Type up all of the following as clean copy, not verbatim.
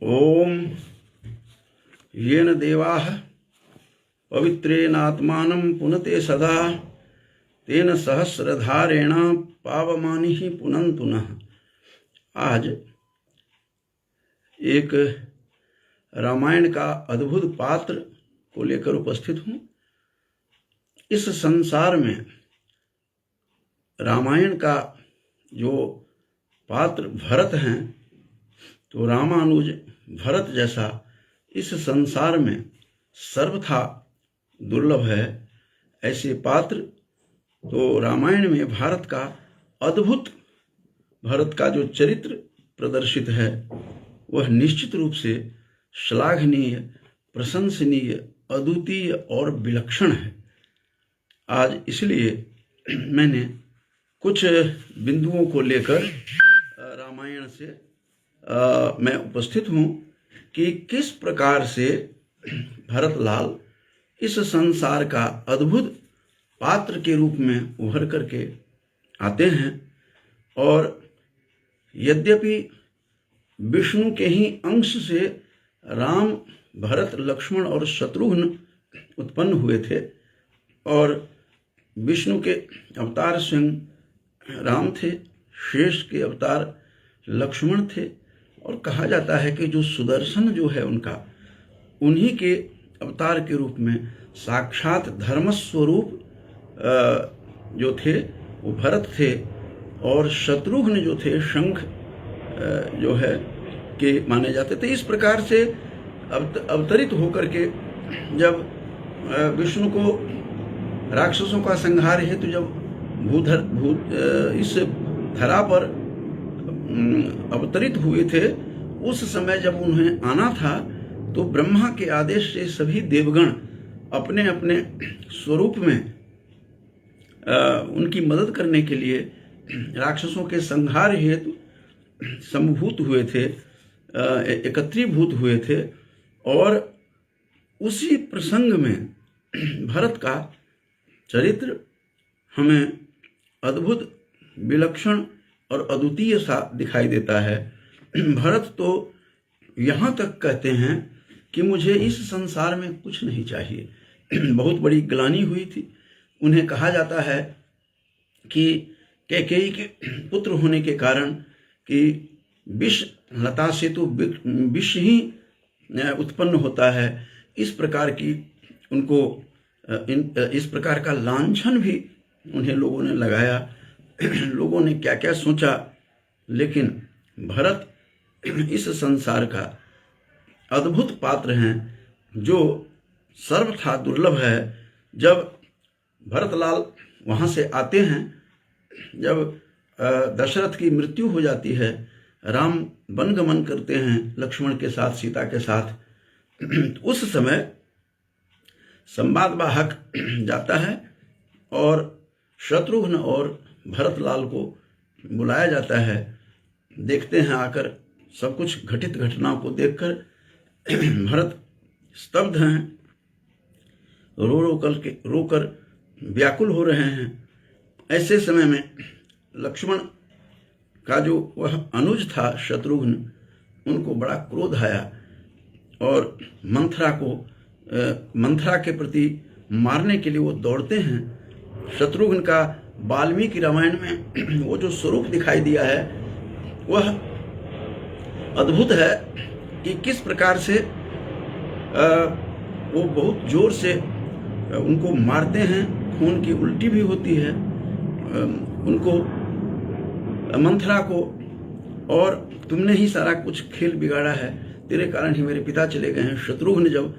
ओम येन देवाः पवित्रेणात्मानं पुनते सदा तेन सहस्रधारेण पावमानि पुनन्तु नः। आज एक रामायण का अद्भुत पात्र को लेकर उपस्थित हूँ। इस संसार में रामायण का जो पात्र भरत हैं, तो रामानुज भरत जैसा इस संसार में सर्वथा दुर्लभ है। ऐसे पात्र तो रामायण में भारत का अद्भुत, भरत का जो चरित्र प्रदर्शित है वह निश्चित रूप से श्लाघनीय, प्रशंसनीय, अद्वितीय और विलक्षण है। आज इसलिए मैंने कुछ बिंदुओं को लेकर रामायण से मैं उपस्थित हूँ कि किस प्रकार से भरतलाल इस संसार का अद्भुत पात्र के रूप में उभर करके आते हैं। और यद्यपि विष्णु के ही अंश से राम, भरत, लक्ष्मण और शत्रुघ्न उत्पन्न हुए थे और विष्णु के अवतार स्वयं राम थे, शेष के अवतार लक्ष्मण थे, और कहा जाता है कि जो सुदर्शन जो है उनका, उन्हीं के अवतार के रूप में साक्षात धर्मस्वरूप जो थे वो भरत थे, और शत्रुघ्न जो थे शंख जो है के माने जाते थे। इस प्रकार से अवतरित होकर के जब विष्णु को राक्षसों का संहार हेतु जब इस धरा पर अवतरित हुए थे, उस समय जब उन्हें आना था तो ब्रह्मा के आदेश से सभी देवगण अपने अपने स्वरूप में उनकी मदद करने के लिए राक्षसों के संहार हेतु समभूत हुए थे, एकत्रीभूत हुए थे। और उसी प्रसंग में भरत का चरित्र हमें अद्भुत, विलक्षण और अद्वितीय सा दिखाई देता है। भरत तो यहाँ तक कहते हैं कि मुझे इस संसार में कुछ नहीं चाहिए। बहुत बड़ी ग्लानि हुई थी। उन्हें कहा जाता है कि कैकेयी के पुत्र होने के कारण कि विष लता से तो विष ही उत्पन्न होता है, इस प्रकार की उनको इस प्रकार का लांछन भी उन्हें लोगों ने लगाया। लोगों ने क्या क्या सोचा, लेकिन भरत इस संसार का अद्भुत पात्र हैं जो सर्वथा दुर्लभ है। जब भरतलाल वहाँ से आते हैं, जब दशरथ की मृत्यु हो जाती है, राम वनगमन करते हैं लक्ष्मण के साथ, सीता के साथ, उस समय संवाद वाहक जाता है और शत्रुघ्न और भरतलाल को बुलाया जाता है। देखते हैं, आकर सब कुछ घटित घटनाओं को देखकर भरत स्तब्ध हैं, रोकर व्याकुल हो रहे हैं। ऐसे समय में लक्ष्मण का जो वह अनुज था शत्रुघ्न, उनको बड़ा क्रोध आया और मंथरा के प्रति मारने के लिए वो दौड़ते हैं। शत्रुघ्न का वाल्मीकि रामायण में वो जो स्वरूप दिखाई दिया है वह अद्भुत है कि किस प्रकार से वो बहुत जोर से उनको मारते हैं, खून की उल्टी भी होती है उनको, मंथरा को, और तुमने ही सारा कुछ खेल बिगाड़ा है, तेरे कारण ही मेरे पिता चले गए हैं। शत्रुघ्न जब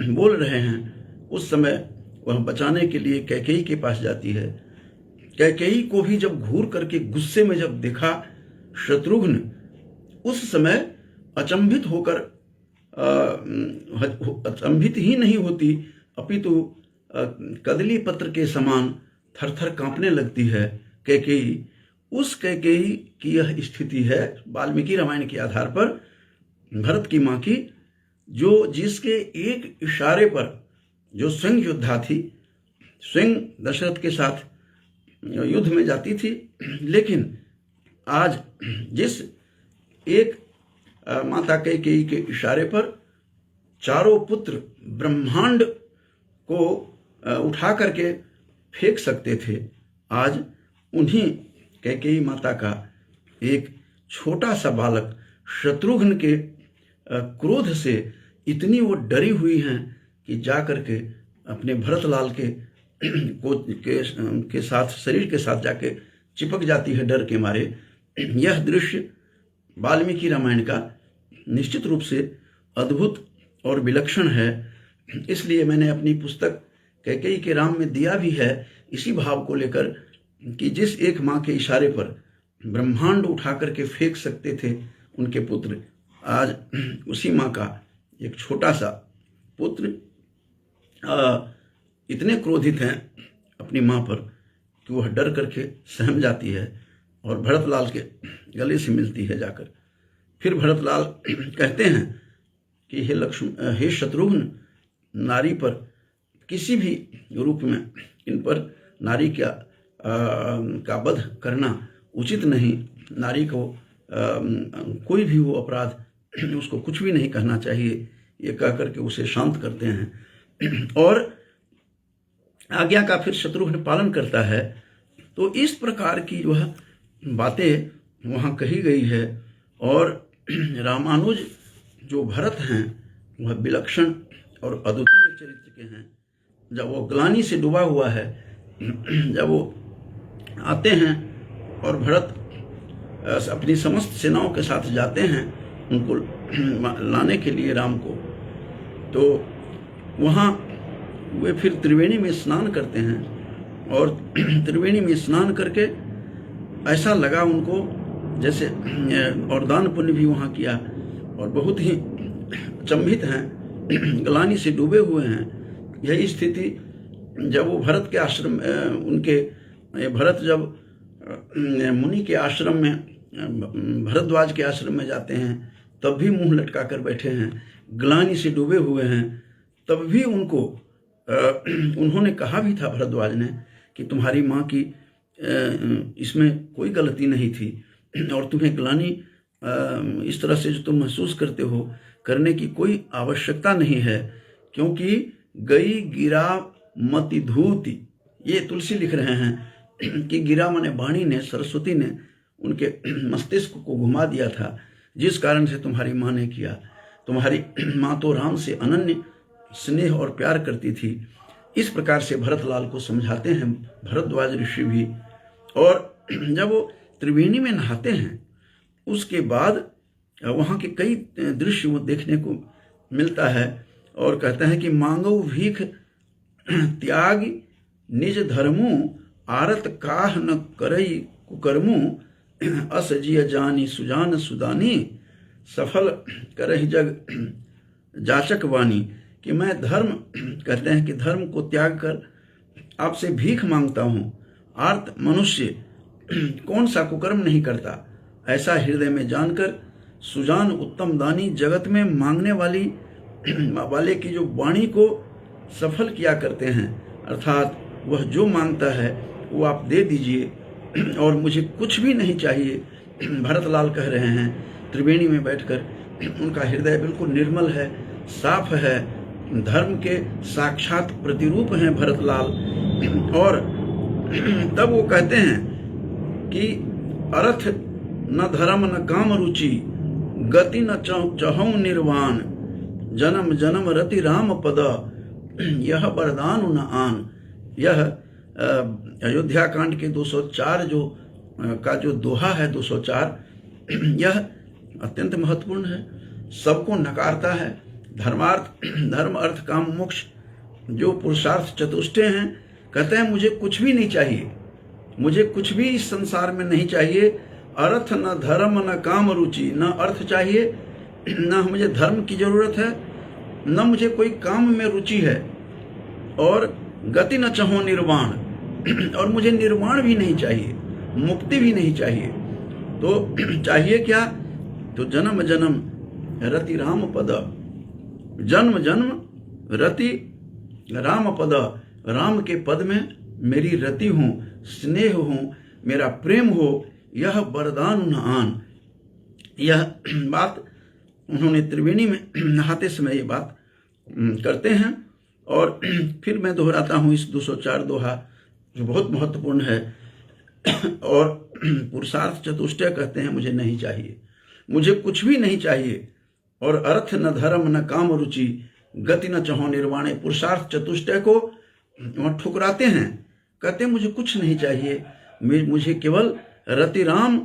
बोल रहे हैं उस समय वह बचाने के लिए कैकेयी के पास जाती है। कैकेयी को भी जब घूर करके गुस्से में जब देखा शत्रुघ्न, उस समय अचंभित होकर, अचंभित ही नहीं होती अपितु कदली पत्र के समान थरथर कांपने लगती है कैकेयी। उस कैकेयी की यह स्थिति है वाल्मीकि रामायण के आधार पर भरत की माँ की, जो जिसके एक इशारे पर, जो स्वयं योद्धा थी, स्वयं दशरथ के साथ युद्ध में जाती थी, लेकिन आज जिस एक माता कैकेयी के इशारे पर चारों पुत्र ब्रह्मांड को उठा करके फेंक सकते थे। आज उन्हीं कैकेयी माता का एक छोटा सा बालक शत्रुघ्न के क्रोध से इतनी वो डरी हुई हैं कि जा करके अपने भरतलाल के साथ, शरीर के साथ जाके चिपक जाती है डर के मारे। यह दृश्य वाल्मीकि रामायण का निश्चित रूप से अद्भुत और विलक्षण है। इसलिए मैंने अपनी पुस्तक कैकेयी के राम में दिया भी है, इसी भाव को लेकर कि जिस एक माँ के इशारे पर ब्रह्मांड उठा करके फेंक सकते थे उनके पुत्र, आज उसी माँ का एक छोटा सा पुत्र इतने क्रोधित हैं अपनी माँ पर कि वह डर करके सहम जाती है और भरतलाल के गले से मिलती है जाकर। फिर भरतलाल कहते हैं कि हे शत्रुघ्न, नारी पर किसी भी रूप में इन पर नारी का वध करना उचित नहीं। नारी को कोई भी वो अपराध उसको कुछ भी नहीं कहना चाहिए, ये कह करके उसे शांत करते हैं और आज्ञा का फिर शत्रुघ्न पालन करता है। तो इस प्रकार की जो है बातें वहाँ कही गई है। और रामानुज जो भरत हैं वह विलक्षण और अद्वितीय चरित्र के हैं। जब वो ग्लानि से डूबा हुआ है, जब वो आते हैं और भरत अपनी समस्त सेनाओं के साथ जाते हैं उनको लाने के लिए राम को, तो वहाँ वे फिर त्रिवेणी में स्नान करते हैं और त्रिवेणी में स्नान करके ऐसा लगा उनको जैसे, और दान पुण्य भी वहाँ किया और बहुत ही अचंभित हैं, ग्लानि से डूबे हुए हैं। यही स्थिति जब वो भरत के आश्रम, उनके भरत जब मुनि के आश्रम में, भरद्वाज के आश्रम में जाते हैं, तब भी मुंह लटका कर बैठे हैं, ग्लानि से डूबे हुए हैं। तब भी उनको उन्होंने कहा भी था भरद्वाज ने कि तुम्हारी माँ की इसमें कोई गलती नहीं थी और तुम्हें ग्लानि इस तरह से जो तुम महसूस करते हो करने की कोई आवश्यकता नहीं है, क्योंकि गई गिरा मति धूति, ये तुलसी लिख रहे हैं कि गिरा माने वाणी ने, सरस्वती ने उनके मस्तिष्क को घुमा दिया था, जिस कारण से तुम्हारी माँ ने किया। तुम्हारी माँ तो राम से अनन्य स्नेह और प्यार करती थी। इस प्रकार से भरतलाल को समझाते हैं भरद्वाज ऋषि भी। और जब वो त्रिवेणी में नहाते हैं उसके बाद वहाँ के कई दृश्य वो देखने को मिलता है और कहते हैं कि मांगो भीख त्याग निज धर्मु, आरत काह न करई कुकर्मु, अस जिय जानी सुजान सुदानी, सफल करहि जग जाचक वाणी। कि मैं धर्म, कहते हैं कि धर्म को त्याग कर आपसे भीख मांगता हूँ। आर्त मनुष्य कौन सा कुकर्म नहीं करता, ऐसा हृदय में जानकर सुजान उत्तम दानी जगत में मांगने वाले की जो वाणी को सफल किया करते हैं, अर्थात वह जो मांगता है वो आप दे दीजिए और मुझे कुछ भी नहीं चाहिए। भरतलाल कह रहे हैं त्रिवेणी में बैठकर, उनका हृदय बिल्कुल निर्मल है, साफ है, धर्म के साक्षात प्रतिरूप हैं भरतलाल। और तब वो कहते हैं कि अर्थ न धर्म न काम रुचि, गति न चहु निर्वाण, जन्म जन्म रति राम पद, यह वरदान न आन। यह अयोध्या कांड के 204 का जो दोहा है 204, यह अत्यंत महत्वपूर्ण है, सबको नकारता है। धर्म अर्थ काम मोक्ष जो पुरुषार्थ चतुष्टय हैं, कहते हैं मुझे कुछ भी नहीं चाहिए, मुझे कुछ भी इस संसार में नहीं चाहिए। अर्थ न धर्म न काम रुचि, न अर्थ चाहिए, न मुझे धर्म की जरूरत है, न मुझे कोई काम में रुचि है, और गति न चाहो निर्वाण, और मुझे निर्वाण भी नहीं चाहिए, मुक्ति भी नहीं चाहिए। तो चाहिए क्या? तो जन्म जन्म रति राम पद, जन्म जन्म रति राम पद, राम के पद में मेरी रति हूँ, स्नेह हूँ, मेरा प्रेम हो, यह वरदान न आन। यह बात उन्होंने त्रिवेणी में नहाते समय ये बात करते हैं। और फिर मैं दोहराता हूँ इस 204 दोहा जो बहुत महत्वपूर्ण है। और पुरुषार्थ चतुष्टय कहते हैं मुझे नहीं चाहिए, मुझे कुछ भी नहीं चाहिए। और अर्थ न धर्म न काम रुचि, गति न चाहो निर्वाणे। पुरुषार्थ चतुष्टय को वहाँ ठुकराते हैं, कहते हैं मुझे कुछ नहीं चाहिए, मुझे केवल रति राम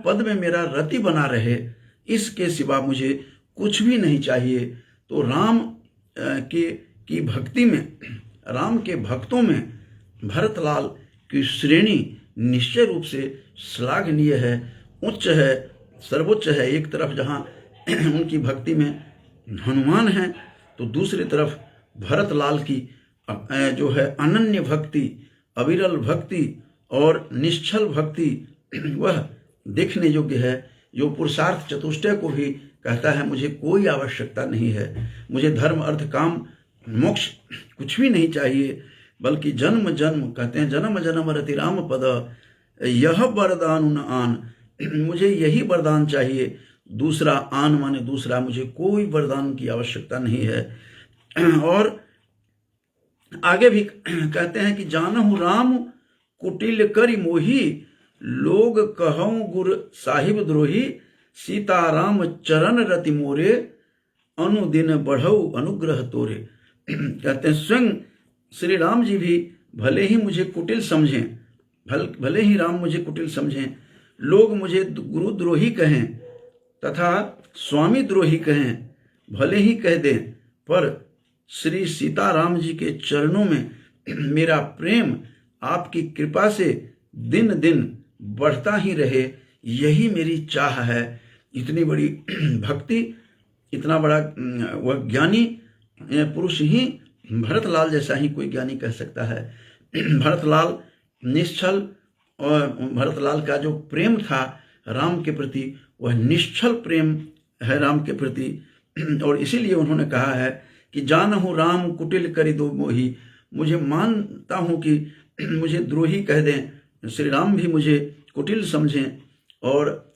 पद में मेरा रति बना रहे, इसके सिवा मुझे कुछ भी नहीं चाहिए। तो राम की भक्ति में, राम के भक्तों में भरतलाल की श्रेणी निश्चय रूप से श्लाघनीय है, उच्च है, सर्वोच्च है। एक तरफ जहाँ उनकी भक्ति में हनुमान है, तो दूसरी तरफ भरतलाल की जो है अनन्य भक्ति, अविरल भक्ति और निश्चल भक्ति, वह देखने योग्य है। जो पुरुषार्थ चतुष्टय को भी कहता है मुझे कोई आवश्यकता नहीं है, मुझे धर्म अर्थ काम मोक्ष कुछ भी नहीं चाहिए, बल्कि जन्म जन्म, कहते हैं जन्म जन्म रति राम पद, यह वरदान न आन, मुझे यही वरदान चाहिए, दूसरा आन माने दूसरा, मुझे कोई वरदान की आवश्यकता नहीं है। और आगे भी कहते हैं कि जानहु राम कुटिल करि मोही, लोग कहऊं गुर साहिब द्रोही, सीताराम चरण रति मोरे, अनुदिन बढ़ऊ अनुग्रह तोरे। कहते हैं स्वयं श्री राम जी भी भले ही मुझे कुटिल समझें, भले ही राम मुझे कुटिल समझें, लोग मुझे गुरुद्रोही कहें तथा स्वामी द्रोही कहें, भले ही कह दें, पर श्री सीताराम जी के चरणों में मेरा प्रेम आपकी कृपा से दिन दिन बढ़ता ही रहे, यही मेरी चाह है। इतनी बड़ी भक्ति, इतना बड़ा वह ज्ञानी पुरुष ही भरतलाल जैसा ही कोई ज्ञानी कह सकता है। भरतलाल निश्चल, और भरतलाल का जो प्रेम था राम के प्रति, वह निश्चल प्रेम है राम के प्रति। और इसीलिए उन्होंने कहा है कि जानहु राम कुटिल करि दो मोही, मुझे मानता हूँ कि मुझे द्रोही कह दें, श्री राम भी मुझे कुटिल समझें, और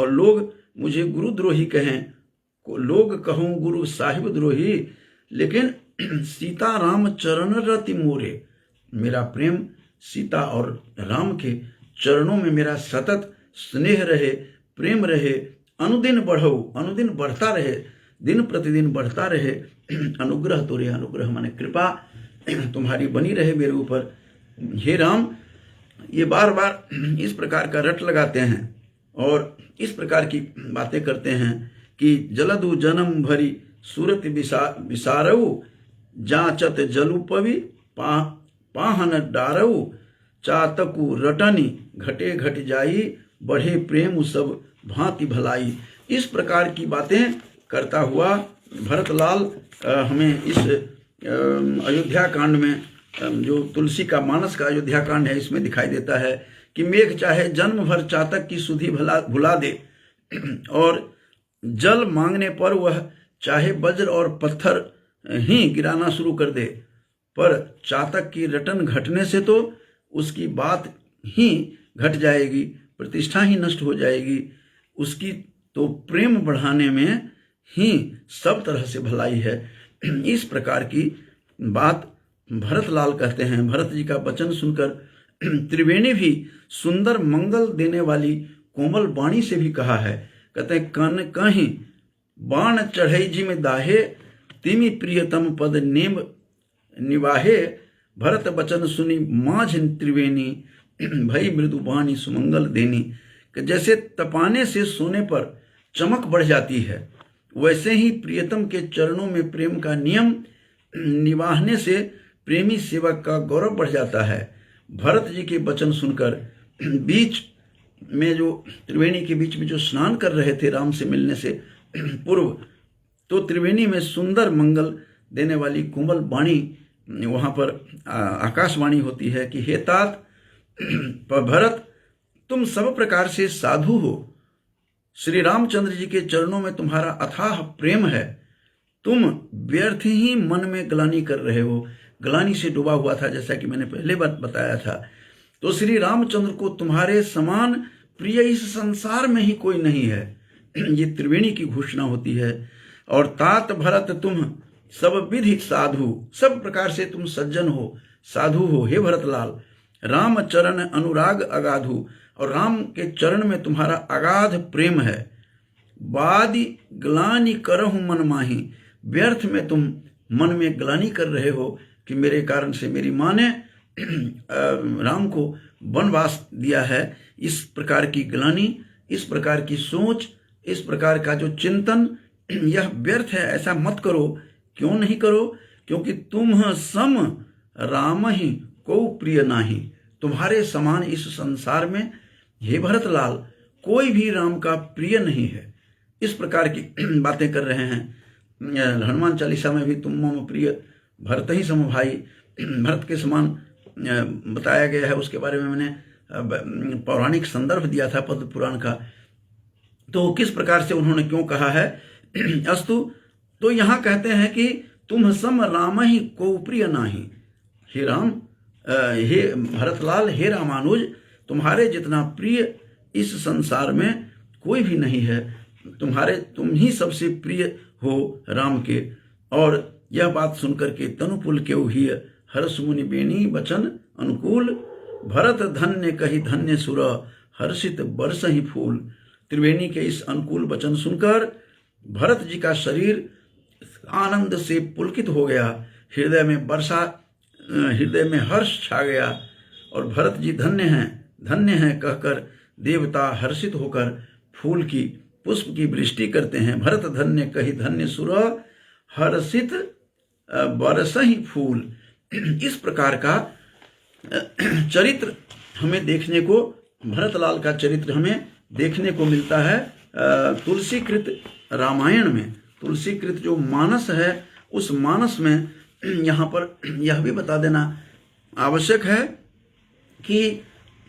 लोग मुझे गुरुद्रोही कहें, लोग कहूँ गुरु साहिब द्रोही, लेकिन सीताराम चरण रति मोरे, मेरा प्रेम सीता और राम के चरणों में मेरा सतत स्नेह रहे, प्रेम रहे, अनुदिन बढ़ऊ, अनुदिन बढ़ता रहे, दिन प्रतिदिन बढ़ता रहे, अनुग्रह तोरे, अनुग्रह माने कृपा तुम्हारी बनी रहे मेरे ऊपर। हे राम, ये बार बार इस प्रकार का रट लगाते हैं और इस प्रकार की बातें करते हैं कि जलदु जन्म भरी सूरत विसारऊ, जाचत जलु पवि पाहन डारऊ, चातकु रटनी घटे घट जाई, बढ़े प्रेम सब भांति भलाई। इस प्रकार की बातें करता हुआ भरतलाल हमें इस अयोध्या कांड में, जो तुलसी का मानस का अयोध्या कांड है, इसमें दिखाई देता है कि मेघ चाहे जन्म भर चातक की सुधि भुला दे, और जल मांगने पर वह चाहे वज्र और पत्थर ही गिराना शुरू कर दे, पर चातक की रटन घटने से तो उसकी बात ही घट जाएगी, प्रतिष्ठा ही नष्ट हो जाएगी, उसकी तो प्रेम बढ़ाने में ही सब तरह से भलाई है। इस प्रकार की बात भरतलाल कहते हैं। भरत जी का वचन सुनकर त्रिवेणी भी सुंदर मंगल देने वाली कोमल वाणी से भी कहा है, कहते हैं कन कहीं बाण चढ़ई जी में दाहे, तिमि प्रियतम पद नेम निवाहे, भरत वचन सुनी माझ त्रिवेणी, भई मृदु वाणी सुमंगल देनी। कि जैसे तपाने से सोने पर चमक बढ़ जाती है, वैसे ही प्रियतम के चरणों में प्रेम का नियम निभाने से प्रेमी सेवक का गौरव बढ़ जाता है। भरत जी के वचन सुनकर बीच में जो त्रिवेणी के बीच में जो स्नान कर रहे थे राम से मिलने से पूर्व, तो त्रिवेणी में सुंदर मंगल देने वाली कोमल वाणी, वहाँ पर आकाशवाणी होती है कि हे तात भरत, तुम सब प्रकार से साधु हो, श्री रामचंद्र जी के चरणों में तुम्हारा अथाह प्रेम है, तुम व्यर्थ ही मन में ग्लानि कर रहे हो। ग्लानि से डूबा हुआ था, जैसा कि मैंने पहले बात बताया था। तो श्री रामचंद्र को तुम्हारे समान प्रिय इस संसार में ही कोई नहीं है। ये त्रिवेणी की घोषणा होती है। और तात भरत तुम सब विधि साधु, सब प्रकार से तुम सज्जन हो, साधु हो हे भरतलाल। राम चरण अनुराग अगाधु, और राम के चरण में तुम्हारा अगाध प्रेम है। वादि ग्लानि करहु मन माही, व्यर्थ में तुम मन में ग्लानि कर रहे हो कि मेरे कारण से मेरी माँ ने राम को वनवास दिया है। इस प्रकार की ग्लानि, इस प्रकार की सोच, इस प्रकार का जो चिंतन, यह व्यर्थ है, ऐसा मत करो। क्यों नहीं करो? क्योंकि तुम सम राम ही को प्रिय नाही, तुम्हारे समान इस संसार में हे भरतलाल कोई भी राम का प्रिय नहीं है। इस प्रकार की बातें कर रहे हैं। हनुमान चालीसा में भी तुम मम प्रिय भरत ही सम भाई, भरत के समान बताया गया है। उसके बारे में मैंने पौराणिक संदर्भ दिया था पद्म पुराण का। तो किस प्रकार से उन्होंने क्यों कहा है अस्तु, तो यहाँ कहते हैं कि तुम सम राम ही को प्रिय नाही। हे राम, हे भरतलाल, हे रामानुज, तुम्हारे जितना प्रिय इस संसार में कोई भी नहीं है। तुम ही सबसे प्रिय हो राम के। और यह बात सुनकर के तनुपुल केउ ही हर्ष मुनि बेनी वचन अनुकूल, भरत धन्य कही धन्य सुर, हर्षित बरस ही फूल। त्रिवेणी के इस अनुकूल वचन सुनकर भरत जी का शरीर आनंद से पुलकित हो गया, हृदय में हर्ष छा गया। और भरत जी धन्य हैं कहकर देवता हर्षित होकर फूल की, पुष्प की वृष्टि करते हैं। भरत धन्य कही धन्य सुर, हर्षित बरस ही फूल। इस प्रकार का चरित्र हमें देखने को, भरतलाल का चरित्र हमें देखने को मिलता है तुलसीकृत रामायण में। तुलसीकृत जो मानस है, उस मानस में यहाँ पर यह भी बता देना आवश्यक है कि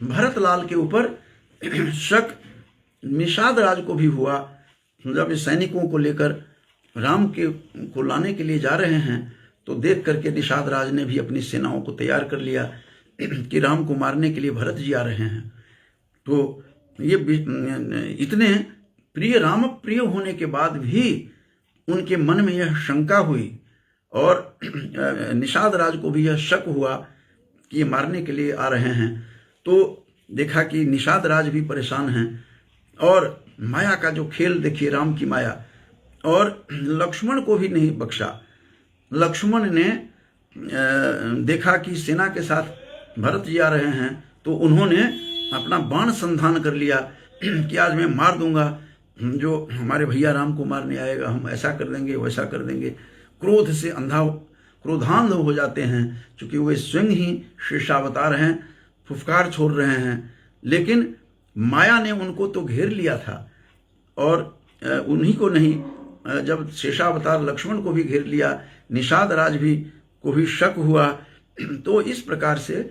भरतलाल के ऊपर शक निषाद राज को भी हुआ। जब सैनिकों को लेकर राम को लाने के लिए जा रहे हैं, तो देख करके निषाद राज ने भी अपनी सेनाओं को तैयार कर लिया कि राम को मारने के लिए भरत जी आ रहे हैं। तो ये इतने प्रिय, राम प्रिय होने के बाद भी उनके मन में यह शंका हुई, और निषाद राज को भी यह शक हुआ कि ये मारने के लिए आ रहे हैं। तो देखा कि निषाद राज भी परेशान हैं, और माया का जो खेल देखिए, राम की माया। और लक्ष्मण को भी नहीं बख्शा। लक्ष्मण ने देखा कि सेना के साथ भरत जी आ रहे हैं, तो उन्होंने अपना बाण संधान कर लिया कि आज मैं मार दूंगा जो हमारे भैया राम को मारने आएगा, हम ऐसा कर देंगे, वैसा कर देंगे। क्रोध से क्रोधांध हो जाते हैं, क्योंकि वे स्वयं ही शेषावतार हैं, फुफकार छोड़ रहे हैं। लेकिन माया ने उनको तो घेर लिया था, और उन्हीं को नहीं, जब शेषावतार लक्ष्मण को भी घेर लिया, निषाद राज भी को भी शक हुआ। तो इस प्रकार से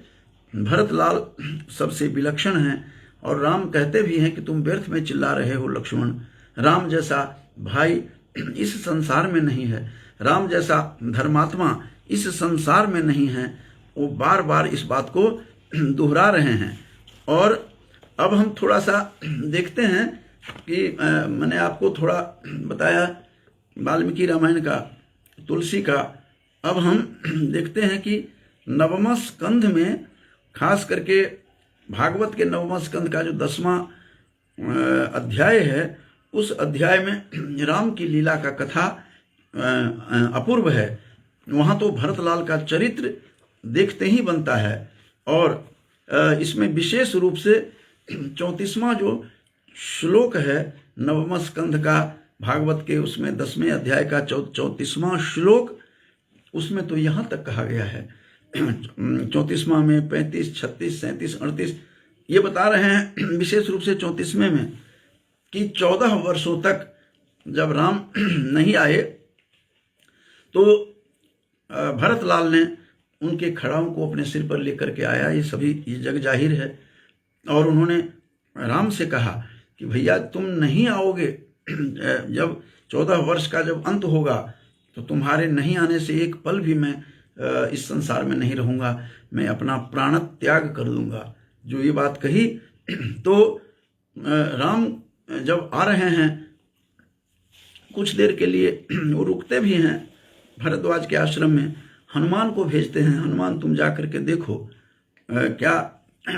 भरतलाल सबसे विलक्षण हैं। और राम कहते भी हैं कि तुम व्यर्थ में चिल्ला रहे हो लक्ष्मण, राम जैसा भाई इस संसार में नहीं है, राम जैसा धर्मात्मा इस संसार में नहीं है। वो बार बार इस बात को दोहरा रहे हैं। और अब हम थोड़ा सा देखते हैं कि मैंने आपको थोड़ा बताया वाल्मीकि रामायण का, तुलसी का। अब हम देखते हैं कि नवम स्कंध में, खास करके भागवत के नवम स्कंध का जो 10वां अध्याय है, उस अध्याय में राम की लीला का कथा अपूर्व है। वहाँ तो भरतलाल का चरित्र देखते ही बनता है। और इसमें विशेष रूप से 34वां जो श्लोक है नवम स्कंध का, भागवत के उसमें 10वें अध्याय का 34वां श्लोक, उसमें तो यहाँ तक कहा गया है 34वां में 35, 36, 37, 38 ये बता रहे हैं, विशेष रूप से 34वें में, कि 14 वर्षों तक जब राम नहीं आए तो भरतलाल ने उनके खड़ाओं को अपने सिर पर लेकर के आया। ये जग जाहिर है। और उन्होंने राम से कहा कि भैया तुम नहीं आओगे, जब 14 वर्ष का जब अंत होगा तो तुम्हारे नहीं आने से एक पल भी मैं इस संसार में नहीं रहूँगा, मैं अपना प्राण त्याग कर दूंगा। जो ये बात कही तो राम जब आ रहे हैं कुछ देर के लिए वो रुकते भी हैं भरद्वाज के आश्रम में, हनुमान को भेजते हैं, हनुमान तुम जा करके देखो, क्या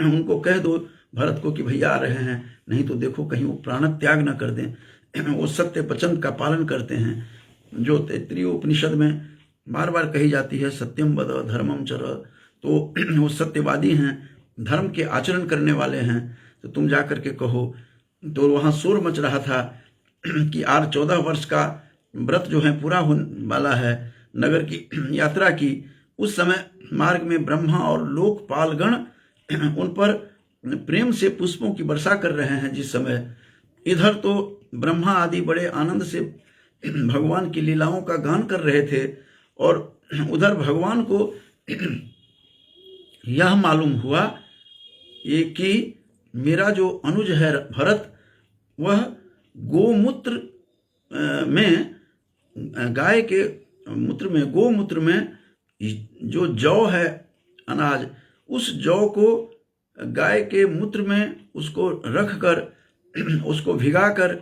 उनको कह दो भरत को कि भैया आ रहे हैं, नहीं तो देखो कहीं वो प्राण त्याग न कर दें। वो सत्य वचन का पालन करते हैं, जो तैत्तिरीय उपनिषद में बार बार कही जाती है, सत्यम वद धर्मम चर। तो वो सत्यवादी हैं, धर्म के आचरण करने वाले हैं, तो तुम जा करके कहो। तो वहाँ शोर मच रहा था कि आज 14 वर्ष का व्रत जो है पूरा होने वाला है नगर की यात्रा की। उस समय मार्ग में ब्रह्मा और लोकपालगण उन पर प्रेम से पुष्पों की वर्षा कर रहे हैं। जिस समय इधर तो ब्रह्मा आदि बड़े आनंद से भगवान की लीलाओं का गान कर रहे थे, और उधर भगवान को यह मालूम हुआ ये कि मेरा जो अनुज है भरत, वह गोमूत्र में, गाय के मूत्र में, गोमूत्र में जो जौ है अनाज, उस जौ को गाय के मूत्र में उसको रख कर, उसको भिगाकर,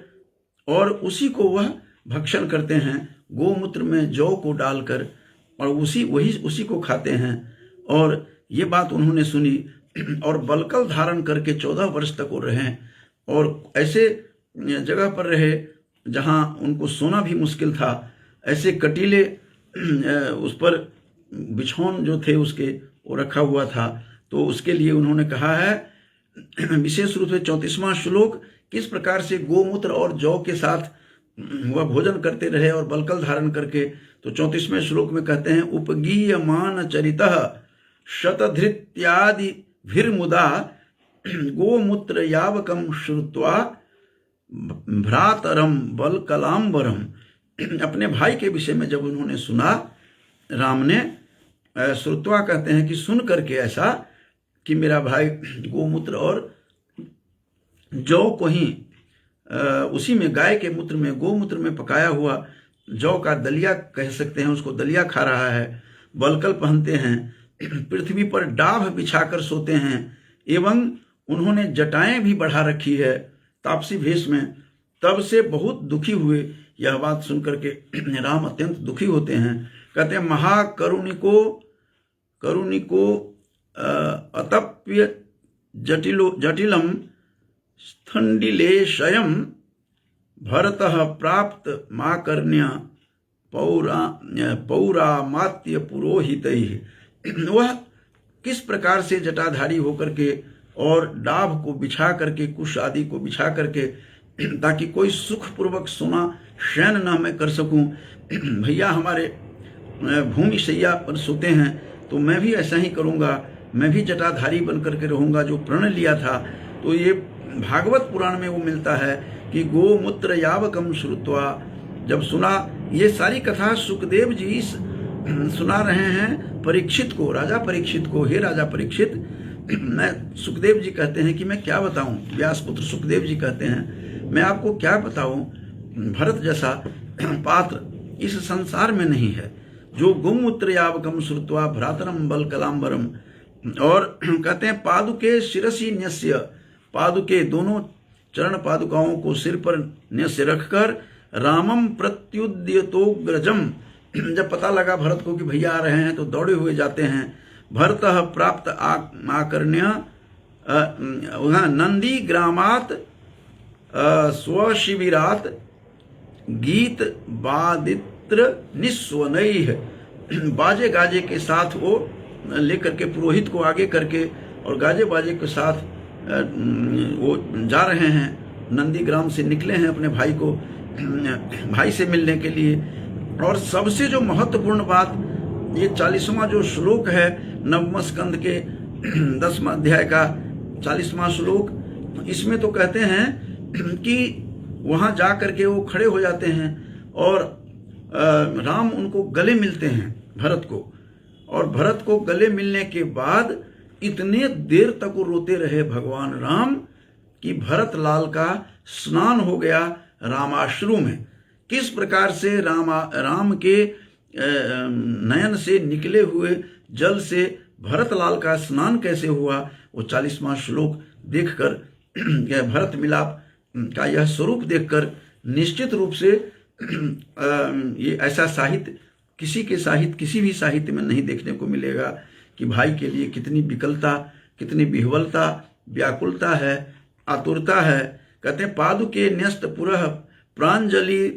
और उसी को वह भक्षण करते हैं, गोमूत्र में जौ को डालकर, और उसी को खाते हैं। और ये बात उन्होंने सुनी और बलकल धारण करके 14 वर्ष तक वो रहे, और ऐसे जगह पर रहे जहाँ उनको सोना भी मुश्किल था। ऐसे कटीले उस पर बिछौन जो थे उसके वो रखा हुआ था। तो उसके लिए उन्होंने कहा है विशेष रूप से 34वां श्लोक, किस प्रकार से गोमूत्र और जौ के साथ वह भोजन करते रहे और बलकल धारण करके। तो 34वें श्लोक में कहते हैं, उपगीयमान चरितः शतधृत्यादि भिर्मुदा गोमूत्र यावकम श्रुत्वा भ्रातरम बलकलांबरम। अपने भाई के विषय में जब उन्होंने सुना, राम ने श्रुत्वा कहते हैं कि सुन करके ऐसा, कि मेरा भाई गोमूत्र और जौ को ही उसी में, गाय के मूत्र में, गोमूत्र में पकाया हुआ जौ का दलिया कह सकते हैं, उसको दलिया खा रहा है, बलकल पहनते हैं, पृथ्वी पर डाभ बिछाकर सोते हैं, एवं उन्होंने जटाएं भी बढ़ा रखी है तापसी भेष में। तब से बहुत दुखी हुए। यह बात सुनकर के राम अत्यंत दुखी होते हैं। कहते हैं, करुणिको अतप्य जटिलम स्थंडिलेशयम भरतः प्राप्त माकर्ण्य पौरामात्य पुरोहितैः। वह किस प्रकार से जटाधारी होकर के और डाभ को बिछा करके, कुश आदि को बिछा करके, ताकि कोई सुखपूर्वक सोना शयन न मैं कर सकूं। भैया हमारे भूमि शैया पर सोते हैं, तो मैं भी ऐसा ही करूंगा, मैं भी जटाधारी बन करके रहूंगा जो प्रण लिया था। तो ये भागवत पुराण में वो मिलता है कि गोमूत्र यावकम श्रुत्वा, जब सुना, ये सारी कथा सुखदेव जी सुना रहे हैं परीक्षित को, राजा परीक्षित को। हे राजा परीक्षित, मैं, सुखदेव जी कहते हैं कि मैं क्या बताऊं, व्यासपुत्र सुखदेव जी कहते हैं मैं आपको क्या बताऊं, भरत जैसा पात्र इस संसार में नहीं है, जो गोमूत्र यावकम श्रुत्वा भ्रातरम बलकलांबरम। और कहते हैं, पादुके शिरसी न्यस्य, पादुके दोनों चरण पादुकाओं को सिर पर न्यस्य रखकर, रामम प्रत्युद्यतोग्रजम, जब पता लगा भरत को कि भैया आ रहे हैं तो दौड़े हुए जाते हैं। भरतः प्राप्त आकर्ण्य नंदी ग्रामात स्वशिबिरात गीत वादित्र निस्वनैः, बाजे गाजे के साथ वो लेकर के, पुरोहित को आगे करके और गाजे बाजे के साथ वो जा रहे हैं, नंदी ग्राम से निकले हैं अपने भाई से मिलने के लिए। और सबसे जो महत्वपूर्ण बात, ये 40वां जो श्लोक है नवम स्कंद के 10वां अध्याय का 40वां श्लोक, इसमें तो कहते हैं कि वहां जा करके वो खड़े हो जाते हैं और राम उनको गले मिलते हैं, भरत को। और भरत को गले मिलने के बाद इतने देर तक वो रोते रहे भगवान राम कि भरत लाल का स्नान हो गया रामाश्रु में। किस प्रकार से राम के नयन से निकले हुए जल से भरत लाल का स्नान कैसे हुआ, वो 40वां श्लोक देखकर भरत मिलाप का यह स्वरूप देखकर निश्चित रूप से ये ऐसा साहित्य किसी भी साहित्य में नहीं देखने को मिलेगा कि भाई के लिए कितनी विकलता, कितनी विह्वलता, व्याकुलता है, आतुरता है। कहते हैं पादुके न्यस्त पुरः प्रांजलिर्वाष्पलोचनः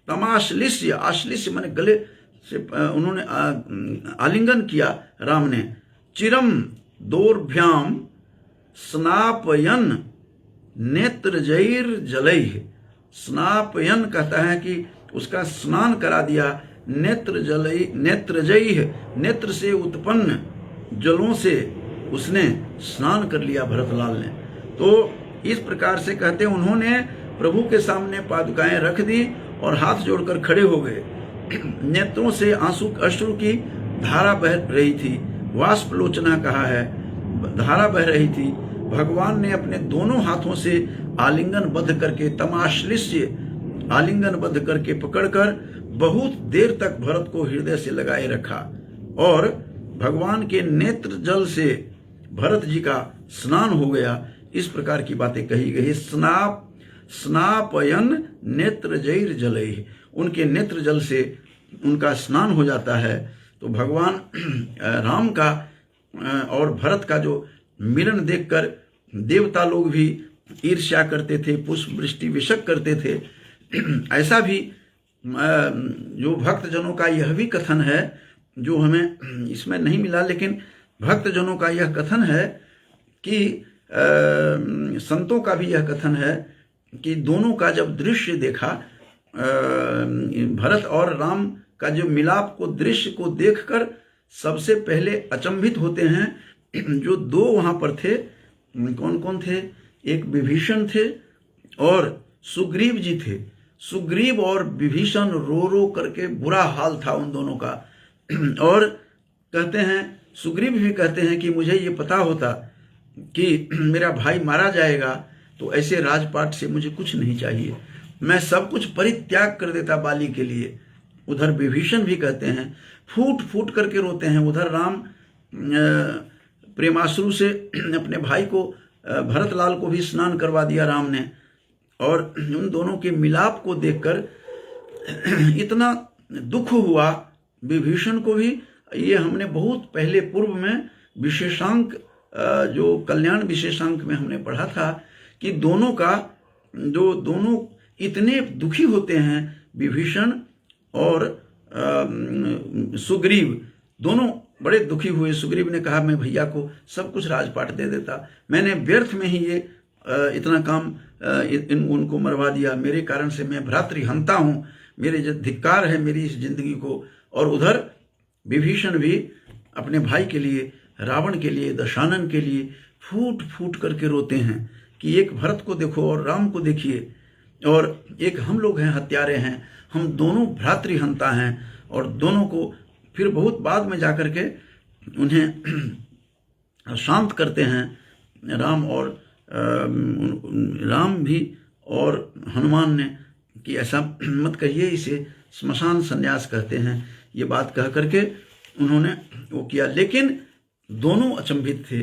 तमाश्लिष्य, आश्लिष्य माने गले से उन्होंने आलिंगन किया राम ने। चिरम दोर्भ्याम स्नापयन नेत्रजैर जलैः, स्नापयन कहता है कि उसका स्नान करा दिया, नेत्रजैः, नेत्र से उत्पन्न जलों से उसने स्नान कर लिया भरतलाल ने। तो इस प्रकार से कहते हैं उन्होंने प्रभु के सामने पादुकाएं रख दी और हाथ जोड़कर खड़े हो गए। नेत्रों से अश्रु की धारा बह रही थी, वाष्पलोचना कहा है, धारा बह रही थी। भगवान ने अपने दोनों हाथों से आलिंगनबद्ध करके, तमाश्लिष्य आलिंगनबद्ध करके पकड़कर बहुत देर तक भरत को हृदय से लगाए रखा और भगवान के नेत्र जल से भरत जी का स्नान हो गया। इस प्रकार की बातें कही गई। स्नापयन नेत्रजैर जलैः, उनके नेत्र जल से उनका स्नान हो जाता है। तो भगवान राम का और भरत का जो मिलन देखकर देवता लोग भी ईर्ष्या करते थे, पुष्प वृष्टि विशक करते थे। ऐसा भी जो भक्तजनों का यह भी कथन है, जो हमें इसमें नहीं मिला, लेकिन भक्तजनों का यह कथन है कि संतों का भी यह कथन है कि दोनों का जब दृश्य देखा, भरत और राम का जो मिलाप को दृश्य को देखकर सबसे पहले अचंभित होते हैं जो दो वहां पर थे। कौन कौन थे? एक विभीषण थे और सुग्रीव जी थे। सुग्रीव और विभीषण रो रो करके बुरा हाल था उन दोनों का। और कहते हैं, सुग्रीव भी कहते हैं कि मुझे ये पता होता कि मेरा भाई मारा जाएगा तो ऐसे राजपाट से मुझे कुछ नहीं चाहिए, मैं सब कुछ परित्याग कर देता बाली के लिए। उधर विभीषण भी कहते हैं, फूट फूट करके रोते हैं। उधर राम प्रेमाश्रु से अपने भाई को, भरतलाल को भी स्नान करवा दिया राम ने। और उन दोनों के मिलाप को देखकर इतना दुख हुआ विभीषण को भी। ये हमने बहुत पहले पूर्व में विशेषांक, जो कल्याण विशेषांक में हमने पढ़ा था कि दोनों का जो दोनों इतने दुखी होते हैं, विभीषण और सुग्रीव दोनों बड़े दुखी हुए। सुग्रीव ने कहा मैं भैया को सब कुछ राजपाट दे देता, मैंने व्यर्थ में ही ये इतना काम उनको मरवा दिया, मेरे कारण से मैं भ्रातृहंता हूँ, मेरे जो धिक्कार है मेरी इस जिंदगी को। और उधर विभीषण भी अपने भाई के लिए, रावण के लिए, दशानन के लिए फूट फूट करके रोते हैं कि एक भरत को देखो और राम को देखिए, और एक हम लोग हैं, हत्यारे हैं, हम दोनों भ्रातृहंता हैं। और दोनों को फिर बहुत बाद में जाकर के उन्हें शांत करते हैं राम और राम भी और हनुमान ने कि ऐसा मत कहिए, इसे स्मशान संन्यास कहते हैं। ये बात कह करके उन्होंने वो किया। लेकिन दोनों अचंभित थे।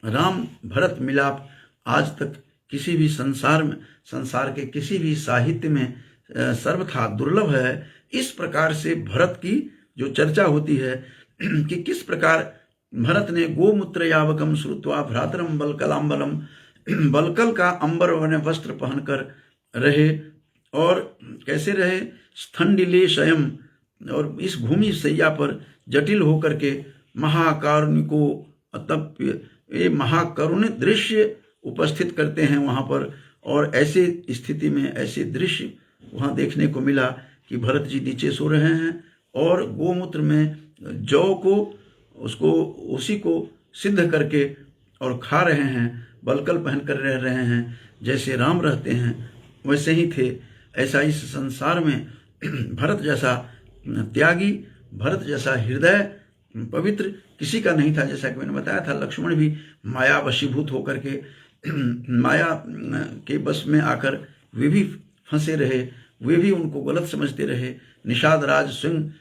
राम भरत मिलाप आज तक किसी भी संसार के किसी भी साहित्य में सर्वथा दुर्लभ है। इस प्रकार से भरत की जो चर्चा होती है कि किस प्रकार भरत ने गोमूत्र यावकम श्रुत्वा भ्रातरम बलकलाम्बलम, बलकल का अंबर वन वस्त्र पहनकर रहे और कैसे रहे, स्थंडिले शयम, और इस भूमि सैया पर जटिल होकर के महाकारुणिको, तब ये महाकरुणित दृश्य उपस्थित करते हैं वहां पर। और ऐसे स्थिति में ऐसे दृश्य वहां देखने को मिला कि भरत जी नीचे सो रहे हैं और गोमूत्र में जौ को उसको उसी को सिद्ध करके और खा रहे हैं, बलकल पहनकर रह रहे हैं। जैसे राम रहते हैं वैसे ही थे। ऐसा इस संसार में भरत जैसा त्यागी, भरत जैसा हृदय पवित्र किसी का नहीं था। जैसा कि मैंने बताया था, लक्ष्मण भी माया वशीभूत होकर के माया के बस में आकर वे भी फंसे रहे, वे भी उनको गलत समझते रहे। निषाद राज सिंह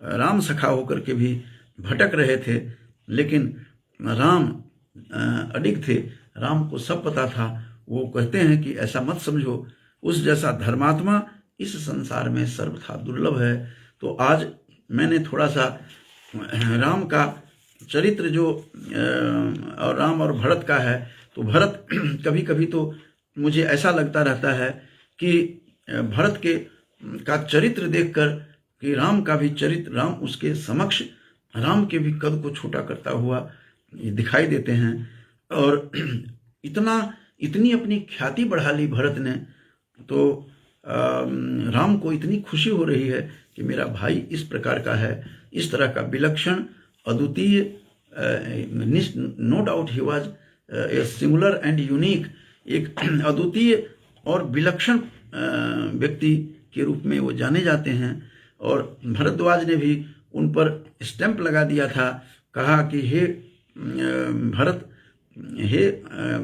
राम सखा होकर के भी भटक रहे थे। लेकिन राम अडिग थे, राम को सब पता था। वो कहते हैं कि ऐसा मत समझो, उस जैसा धर्मात्मा इस संसार में सर्वथा दुर्लभ है। तो आज मैंने थोड़ा सा राम का चरित्र जो और राम और भरत का है, तो भरत कभी कभी तो मुझे ऐसा लगता रहता है कि भरत का चरित्र देखकर कि राम का भी चरित्र, राम उसके समक्ष राम के भी कद को छोटा करता हुआ दिखाई देते हैं। और इतनी अपनी ख्याति बढ़ा ली भरत ने, तो राम को इतनी खुशी हो रही है कि मेरा भाई इस प्रकार का है, इस तरह का विलक्षण अद्वितीय, no doubt he was a singular and unique, एक अद्वितीय और विलक्षण व्यक्ति के रूप में वो जाने जाते हैं। और भरद्वाज ने भी उन पर स्टैंप लगा दिया था, कहा कि हे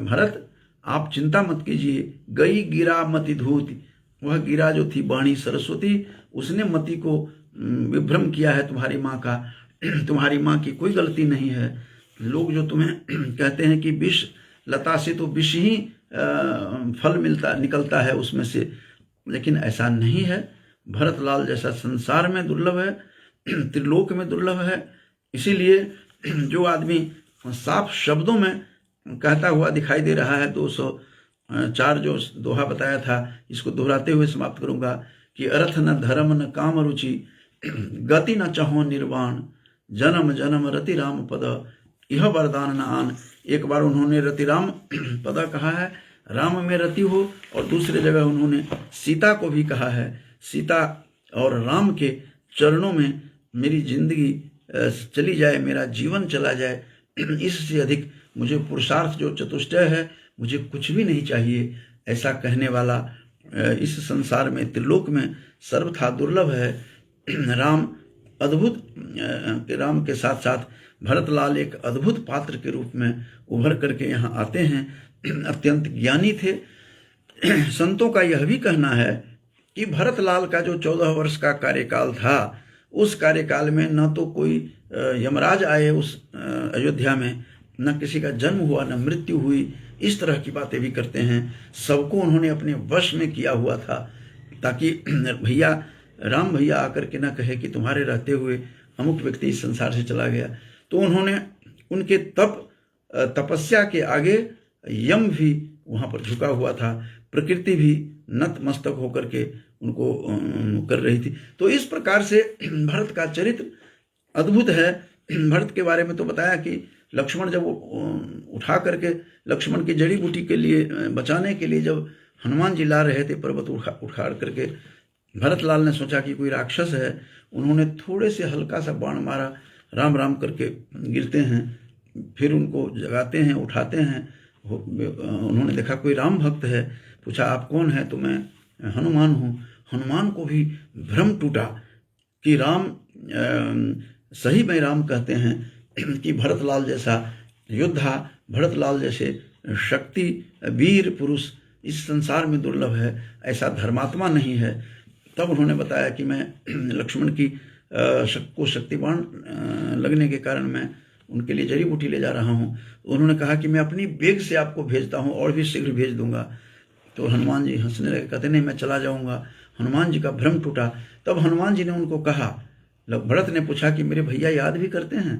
भरत आप चिंता मत कीजिए, गई गिरा मति धूति, वह गिरा जो थी वाणी सरस्वती, उसने मति को विभ्रम किया है तुम्हारी माँ का। तुम्हारी माँ की कोई गलती नहीं है। लोग जो तुम्हें कहते हैं कि विष लता से तो विष ही फल निकलता है उसमें से, लेकिन ऐसा नहीं है। भरतलाल जैसा संसार में दुर्लभ है, त्रिलोक में दुर्लभ है। इसीलिए जो आदमी साफ शब्दों में कहता हुआ दिखाई दे रहा है, 204 जो दोहा बताया था, इसको दोहराते हुए समाप्त करूंगा कि अर्थ न धर्म न काम रुचि, गति न चाहो निर्वाण, जन्म जन्म रति राम पद, यह वरदान न आन। एक बार उन्होंने रति राम पद कहा है, राम में रति हो, और दूसरे जगह उन्होंने सीता को भी कहा है, सीता और राम के चरणों में मेरी जिंदगी चली जाए, मेरा जीवन चला जाए, इससे अधिक मुझे पुरुषार्थ जो चतुष्टय है मुझे कुछ भी नहीं चाहिए। ऐसा कहने वाला इस संसार में, त्रिलोक में सर्वथा दुर्लभ है। राम अद्भुत, राम के साथ साथ भरतलाल एक अद्भुत पात्र के रूप में उभर करके यहाँ आते हैं। अत्यंत ज्ञानी थे। संतों का यह भी कहना है कि भरतलाल का जो 14 वर्ष का कार्यकाल था, उस कार्यकाल में न तो कोई यमराज आए उस अयोध्या में, न किसी का जन्म हुआ, न मृत्यु हुई, इस तरह की बातें भी करते हैं। सबको उन्होंने अपने वश में किया हुआ था, ताकि राम भैया आकर के न कहे कि तुम्हारे रहते हुए अमुक व्यक्ति इस संसार से चला गया। तो उन्होंने उनके तपस्या के आगे यम भी वहाँ पर झुका हुआ था, प्रकृति भी नतमस्तक होकर के उनको कर रही थी। तो इस प्रकार से भरत का चरित्र अद्भुत है। भरत के बारे में तो बताया कि लक्ष्मण जब उठा करके, लक्ष्मण की जड़ी बूटी के लिए बचाने के लिए जब हनुमान जी ला रहे थे पर्वत उखाड़ करके, भरतलाल ने सोचा कि कोई राक्षस है। उन्होंने थोड़े से हल्का सा बाण मारा, राम राम करके गिरते हैं, फिर उनको जगाते हैं, उठाते हैं। उन्होंने देखा कोई राम भक्त है, पूछा आप कौन है? तो मैं हनुमान हूँ। हनुमान को भी भ्रम टूटा कि राम सही में राम कहते हैं कि भरतलाल जैसा योद्धा, भरतलाल जैसे शक्ति वीर पुरुष इस संसार में दुर्लभ है, ऐसा धर्मात्मा नहीं है। तब उन्होंने बताया कि मैं लक्ष्मण की को शक्तिवान लगने के कारण मैं उनके लिए जड़ी बूटी ले जा रहा हूँ। उन्होंने कहा कि मैं अपनी बेग से आपको भेजता हूँ और भी शीघ्र भेज दूंगा। तो हनुमान जी हंसने लगे, कहते नहीं मैं चला जाऊँगा। हनुमान जी का भ्रम टूटा। तब हनुमान जी ने उनको कहा, भरत ने पूछा कि मेरे भैया याद भी करते हैं?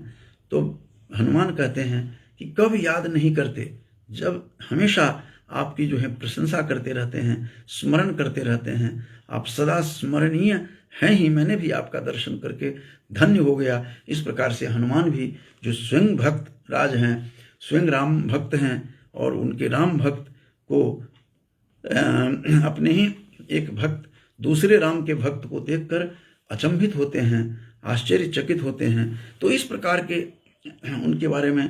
तो हनुमान कहते हैं कि कब याद नहीं करते, जब हमेशा आपकी जो है प्रशंसा करते रहते हैं, स्मरण करते रहते हैं, आप सदा स्मरणीय हैं ही। मैंने भी आपका दर्शन करके धन्य हो गया। इस प्रकार से हनुमान भी जो स्वयं भक्त राज हैं, स्वयं राम भक्त हैं, और उनके राम भक्त को अपने ही एक भक्त दूसरे राम के भक्त को देखकर अचंभित होते हैं, आश्चर्यचकित होते हैं। तो इस प्रकार के उनके बारे में,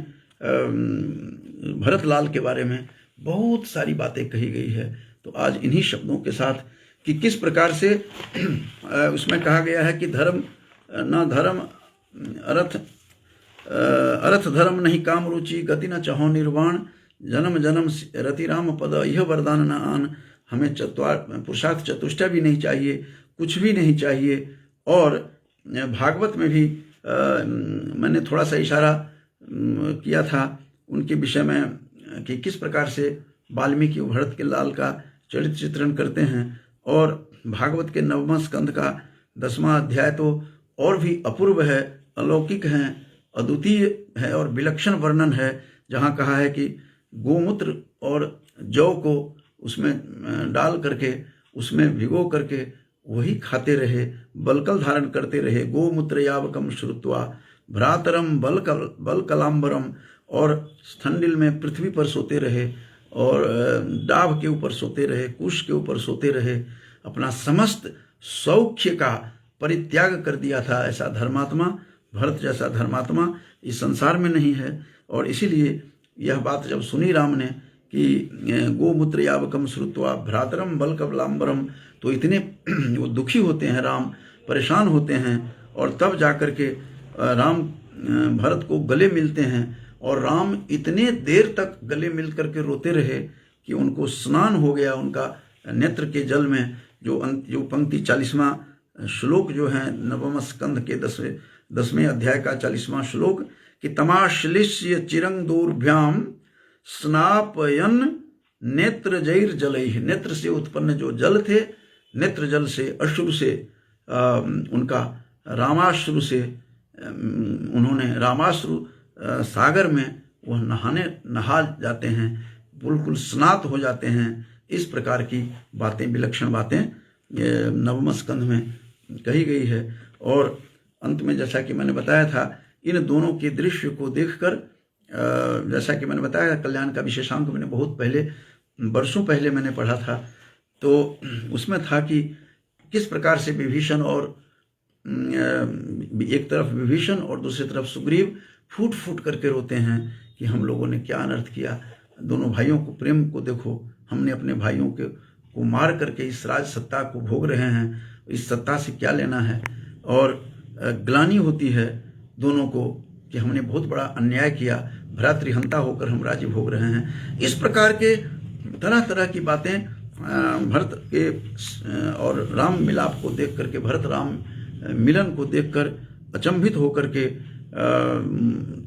भरतलाल के बारे में बहुत सारी बातें कही गई है। तो आज इन्हीं शब्दों के साथ कि किस प्रकार से उसमें कहा गया है कि धर्म न धर्म अर्थ धर्म नहीं काम रुचि, गति न चाहो निर्वाण, जन्म जन्म रति राम पद, यह वरदान न आन। हमें पुरुषार्थ चतुष्टय भी नहीं चाहिए, कुछ भी नहीं चाहिए। और भागवत में भी मैंने थोड़ा सा इशारा किया था उनके विषय में कि किस प्रकार से वाल्मीकि भरत के लाल का चरित्र चित्रण करते हैं। और भागवत के 9वें स्कंद का 10वां अध्याय तो और भी अपूर्व है, अलौकिक है, अद्वितीय है और विलक्षण वर्णन है, जहाँ कहा है कि गोमूत्र और जौ को उसमें डाल करके उसमें भिगो करके वही खाते रहे, बलकल धारण करते रहे। गोमूत्र यावकम श्रुत्वा भ्रातरम बलकलांबरम, और ठंडिल में पृथ्वी पर सोते रहे और डाभ के ऊपर सोते रहे, कुश के ऊपर सोते रहे, अपना समस्त सौख्य का परित्याग कर दिया था। ऐसा धर्मात्मा, भरत जैसा धर्मात्मा इस संसार में नहीं है। और इसीलिए यह बात जब सुनी राम ने कि गोमूत्र यावकम श्रुत्वा भ्रातरम बलकलांबरम, तो इतने वो दुखी होते हैं राम, परेशान होते हैं। और तब जाकर के राम भरत को गले मिलते हैं और राम इतने देर तक गले मिल करके रोते रहे कि उनको स्नान हो गया उनका नेत्र के जल में। जो पंक्ति 40वां श्लोक जो है 9वें स्कंद के 10वें अध्याय का 40वां श्लोक कि तमाश्लिष्य चिरंगदूरभ्याम स्नापयन नेत्र जैर जलैः, नेत्र से उत्पन्न जो जल थे, नेत्र जल से, अश्रु से, उनका रामाश्रु से, उन्होंने रामाश्रु सागर में वह नहा जाते हैं, बिल्कुल स्नात हो जाते हैं। इस प्रकार की बातें, विलक्षण बातें 9वें स्कंध में कही गई है। और अंत में जैसा कि मैंने बताया था, इन दोनों के दृश्य को देखकर, जैसा कि मैंने बताया कल्याण का विशेषांक मैंने बहुत पहले, वर्षों पहले मैंने पढ़ा था, तो उसमें था कि किस प्रकार से विभीषण और एक तरफ विभीषण और दूसरी तरफ सुग्रीव फूट फूट करके रोते हैं कि हम लोगों ने क्या अनर्थ किया। दोनों भाइयों को, प्रेम को देखो, हमने अपने भाइयों को मार करके इस राज सत्ता को भोग रहे हैं, इस सत्ता से क्या लेना है। और ग्लानि होती है दोनों को कि हमने बहुत बड़ा अन्याय किया, भ्रातृहंता होकर हम राज्य भोग रहे हैं। इस प्रकार के तरह तरह की बातें भरत के और राम मिलाप को देख करके, भरत राम मिलन को देखकर अचंभित होकर के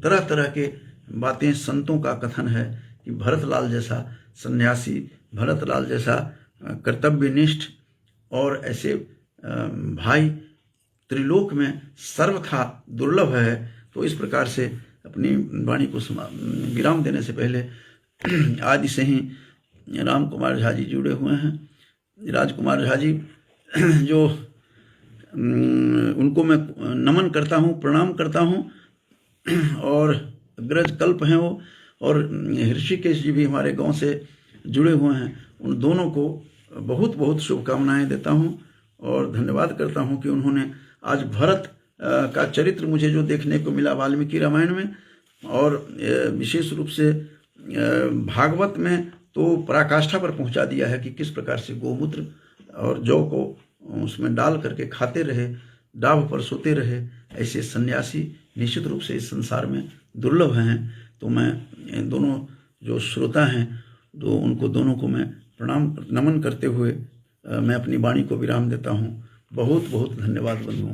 तरह तरह के बातें, संतों का कथन है कि भरतलाल जैसा सन्यासी, भरतलाल जैसा कर्तव्यनिष्ठ और ऐसे भाई त्रिलोक में सर्वथा दुर्लभ है। तो इस प्रकार से अपनी वाणी को विराम देने से पहले आदि से ही राम कुमार झा जी जुड़े हुए हैं। राजकुमार झा जी जो उनको मैं नमन करता हूँ, प्रणाम करता हूँ, और अग्रज कल्प हैं वो, और ऋषिकेश जी भी हमारे गांव से जुड़े हुए हैं। उन दोनों को बहुत बहुत शुभकामनाएं देता हूँ और धन्यवाद करता हूँ कि उन्होंने आज भरत का चरित्र मुझे जो देखने को मिला वाल्मीकि रामायण में, और विशेष रूप से भागवत में तो पराकाष्ठा पर पहुंचा दिया है कि किस प्रकार से गोमूत्र और जौ को उसमें डाल करके खाते रहे, डाभ पर सोते रहे। ऐसे सन्यासी निश्चित रूप से इस संसार में दुर्लभ हैं। तो मैं दोनों जो श्रोता हैं, तो उनको दोनों को मैं प्रणाम नमन करते हुए मैं अपनी वाणी को विराम देता हूँ। बहुत बहुत धन्यवाद बंधुओं।